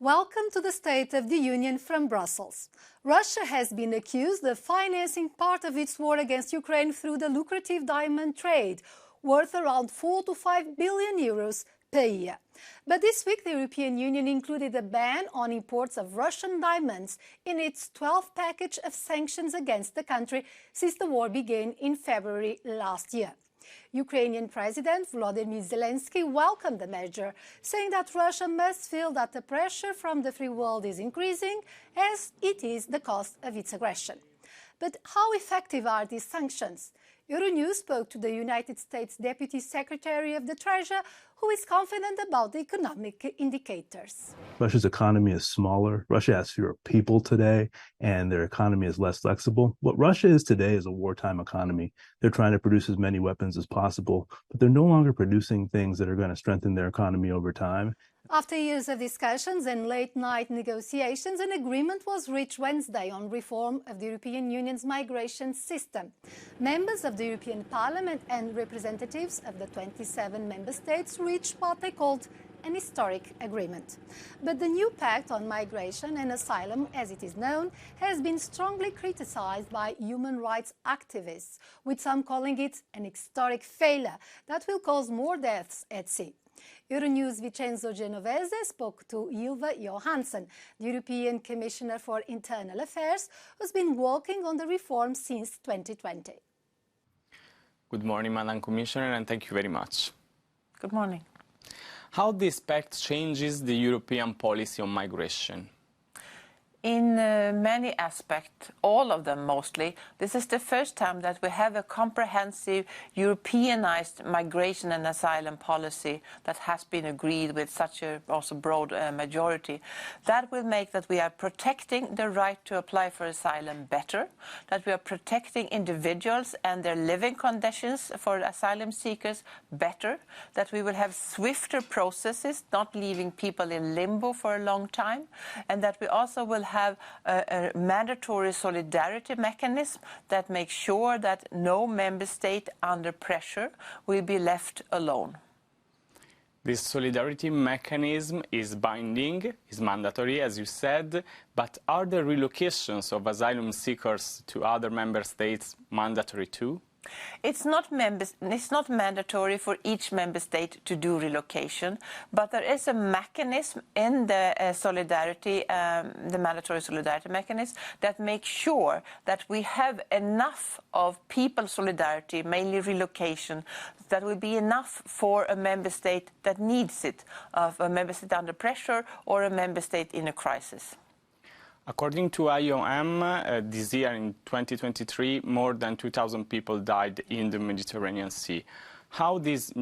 Welcome to the State of the Union from Brussels. Russia has been accused of financing part of its war against Ukraine through the lucrative diamond trade, worth around 4 to 5 billion euros per year. But this week, the European Union included a ban on imports of Russian diamonds in its 12th package of sanctions against the country since the war began in February last year. Ukrainian President Volodymyr Zelensky welcomed the measure, saying that Russia must feel that the pressure from the free world is increasing, as it is the cost of its aggression. But how effective are these sanctions? Euronews spoke to the United States Deputy Secretary of the Treasury, who is confident about the economic indicators. Russia's economy is smaller. Russia has fewer people today, and their economy is less flexible. What Russia is today is a wartime economy. They're trying to produce as many weapons as possible, but they're no longer producing things that are going to strengthen their economy over time. After years of discussions and late-night negotiations, an agreement was reached Wednesday on reform of the European Union's migration system. Members of the European Parliament and representatives of the 27 member states reached what they called an historic agreement. But the new pact on migration and asylum, as it is known, has been strongly criticized by human rights activists, with some calling it an historic failure that will cause more deaths at sea. Euronews' Vincenzo Genovese spoke to Ylva Johansson, the European Commissioner for Internal Affairs, who's been working on the reform since 2020. Good morning, Madam Commissioner, and thank you very much. Good morning. How this pact changes the European policy on migration? In many aspects, all of them mostly, this is the first time that we have a comprehensive Europeanized migration and asylum policy that has been agreed with such a also broad majority. That will make that we are protecting the right to apply for asylum better, that we are protecting individuals and their living conditions for asylum seekers better, that we will have swifter processes, not leaving people in limbo for a long time, and that we also will have a mandatory solidarity mechanism that makes sure that no member state under pressure will be left alone. This solidarity mechanism is binding, is mandatory, as you said, but are the relocations of asylum seekers to other member states mandatory too? It's not mandatory for each member state to do relocation, but there is a mechanism in the the mandatory solidarity mechanism that makes sure that we have enough of people solidarity, mainly relocation, that will be enough for a member state that needs it, of a member state under pressure or a member state in a crisis. According to IOM, this year in 2023, more than 2,000 people died in the Mediterranean Sea. How this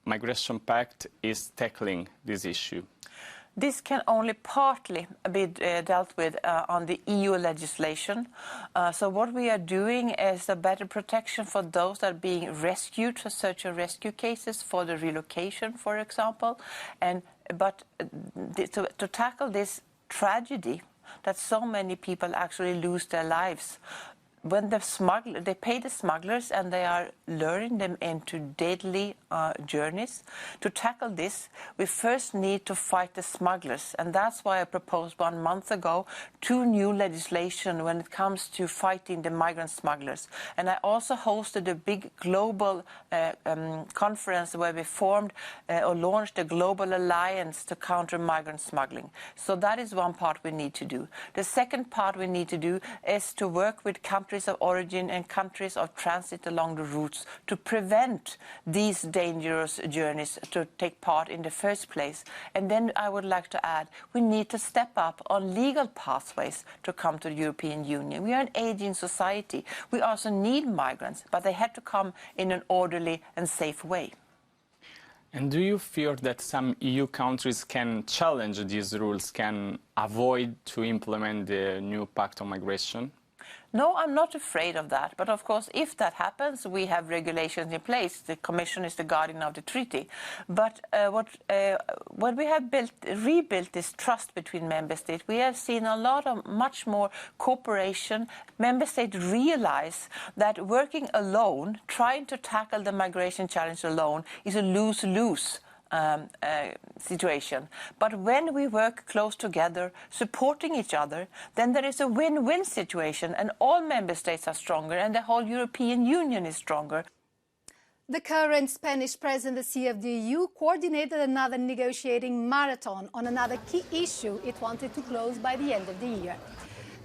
migration pact is tackling this issue? This can only partly be dealt with on the EU legislation. So what we are doing is a better protection for those that are being rescued, for search and rescue cases, for the relocation, for example. But to tackle this tragedy, that so many people actually lose their lives. When they pay the smugglers and they are luring them into deadly journeys. To tackle this, we first need to fight the smugglers. And that's why I proposed 1 month ago 2 new legislation when it comes to fighting the migrant smugglers. And I also hosted a big global conference where we formed or launched a global alliance to counter migrant smuggling. So that is one part we need to do. The second part we need to do is to work with countries of origin and countries of transit along the routes to prevent these dangerous journeys to take part in the first place. And then I would like to add, we need to step up on legal pathways to come to the European Union. We are an aging society. We also need migrants, but they have to come in an orderly and safe way. And do you fear that some EU countries can challenge these rules, can avoid to implement the new pact on migration? No, I'm not afraid of that. But of course, if that happens, we have regulations in place. The Commission is the guardian of the treaty. But when we have rebuilt this trust between member states, we have seen a lot of much more cooperation. Member states realize that working alone, trying to tackle the migration challenge alone, is a lose-lose. situation. But when we work close together, supporting each other, then there is a win-win situation, and all member states are stronger, and the whole European Union is stronger. The current Spanish presidency of the EU coordinated another negotiating marathon on another key issue it wanted to close by the end of the year.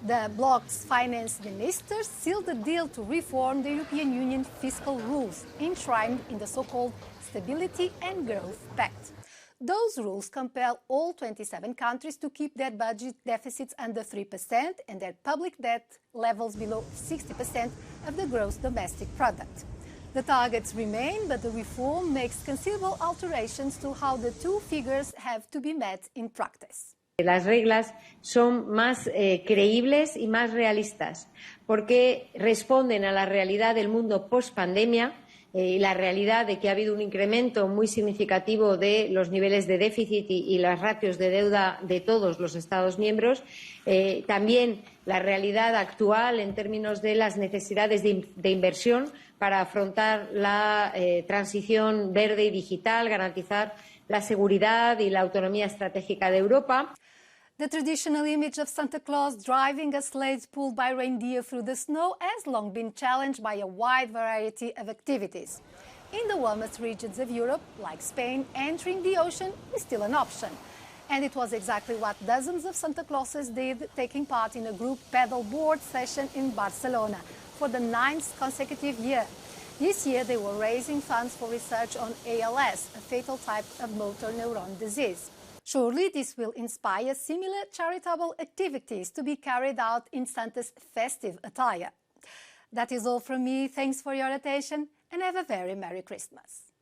The bloc's finance ministers sealed a deal to reform the European Union fiscal rules enshrined in the so-called Stability and Growth Pact. Those rules compel all 27 countries to keep their budget deficits under 3% and their public debt levels below 60% of the gross domestic product. The targets remain, but the reform makes considerable alterations to how the two figures have to be met in practice. Las reglas son más creíbles y más realistas porque responden a la realidad del mundo post-pandemia y la realidad de que ha habido un incremento muy significativo de los niveles de déficit y las ratios de deuda de todos los Estados miembros. También la realidad actual en términos de las necesidades de inversión para afrontar la transición verde y digital, garantizar la seguridad y la autonomía estratégica de Europa. The traditional image of Santa Claus driving a sleigh pulled by reindeer through the snow has long been challenged by a wide variety of activities. In the warmest regions of Europe, like Spain, entering the ocean is still an option. And it was exactly what dozens of Santa Clauses did, taking part in a group paddleboard session in Barcelona for the 9th consecutive year. This year they were raising funds for research on ALS, a fatal type of motor neuron disease. Surely this will inspire similar charitable activities to be carried out in Santa's festive attire. That is all from me. Thanks for your attention and have a very Merry Christmas.